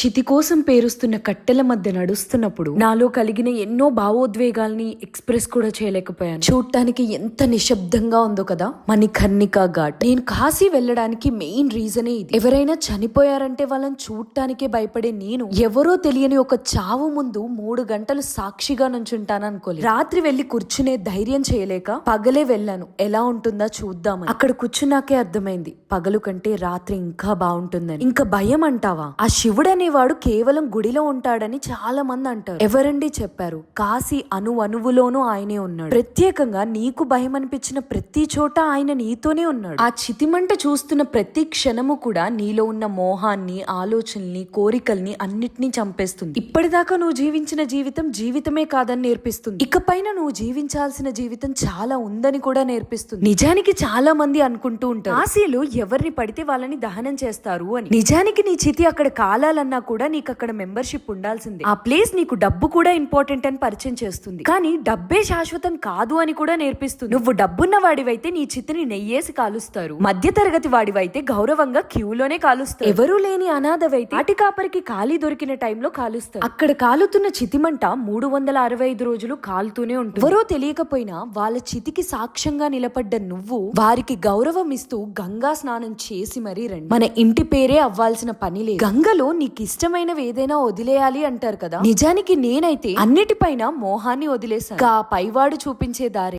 చితి కోసం పేరుస్తున్న కట్టెల మధ్య నడుస్తున్నప్పుడు నాలో కలిగిన ఎన్నో భావోద్వేగాల్ని ఎక్స్ప్రెస్ కూడా చేయలేకపోయాను. చూడటానికి ఎంత నిశ్శబ్దంగా ఉందో కదా మణికర్ణికా ఘాట్. నేను కాశీ వెళ్ళడానికి మెయిన్ రీజనే ఇది. ఎవరైనా చనిపోయారంటే వాళ్ళని చూడటానికే భయపడే నేను ఎవరో తెలియని ఒక చావు ముందు 3 గంటలు సాక్షిగా నుంచుంటాననుకోలేదు. రాత్రి వెళ్లి కూర్చునే ధైర్యం చేయలేక పగలే వెళ్ళాను. ఎలా ఉంటుందా చూద్దామని. అక్కడ కూర్చున్నాకే అర్థమైంది పగలు కంటే రాత్రి ఇంకా బాగుంటుందని. ఇంకా భయం అంటావా? ఆ శివుడు అనేవాడు కేవలం గుడిలో ఉంటాడని చాలా మంది అంటారు. ఎవరండి చెప్పారు? కాశీ అణువులోనూ ఆయనే ఉన్నాడు. ప్రత్యేకంగా నీకు భయం అనిపించిన ప్రతి చోట ఆయన నీతోనే ఉన్నాడు. ఆ చితిమంట చూస్తున్న ప్రతి క్షణము కూడా నీలో ఉన్న మోహాన్ని, ఆలోచనల్ని, కోరికల్ని అన్నిటినీ చంపేస్తుంది. ఇప్పటిదాకా నువ్వు జీవించిన జీవితం జీవితమే కాదని నేర్పిస్తుంది. ఇకపైన నువ్వు జీవించాల్సిన జీవితం చాలా ఉందని కూడా నేర్పిస్తుంది. నిజానికి చాలా మంది అనుకుంటూ ఉంటారు కాశీలో ఎవరిని పడితే వాళ్ళని దహనం చేస్తారు అని. నిజానికి నీ చితి అక్కడ కాలాలన్నా కూడా నీకు అక్కడ మెంబర్షిప్ ఉండాల్సిందే. ఆ ప్లేస్ నీకు డబ్బు కూడా ఇంపార్టెంట్ అని పరిచయం చేస్తుంది. కానీ డబ్బే శాశ్వతం కాదు అని కూడా నేర్పిస్తుంది. నువ్వు డబ్బున్న వాడివైతే నీ చితిని నెయ్యేసి కాలుస్తారు. మధ్య తరగతి వాడివైతే గౌరవంగా క్యూలోనే కాలుస్తారు. ఎవరూ లేని అనాథవైతే అటి కాపరికి ఖాళీ దొరికిన టైంలో కాలుస్తారు. అక్కడ కాలుతున్న చితిమంట 365 రోజులు కాలుతూనే ఉంటుంది. ఎవరో తెలియకపోయినా వాళ్ళ చితికి సాక్ష్యంగా నిలబడ్డ నువ్వు వారికి గౌరవం ఇస్తూ గంగా స్నానం చేసి మరీ రండి. మన ఇంటి పేరే అవ్వాల్సిన పని లేదు. గంగలో నీకు ఇష్టమైనవి ఏదైనా వదిలేయాలి అంటారు కదా. నిజానికి నేనైతే అన్నిటిపైన మోహాన్ని వదిలేశాను. పైవాడు చూపించే దారి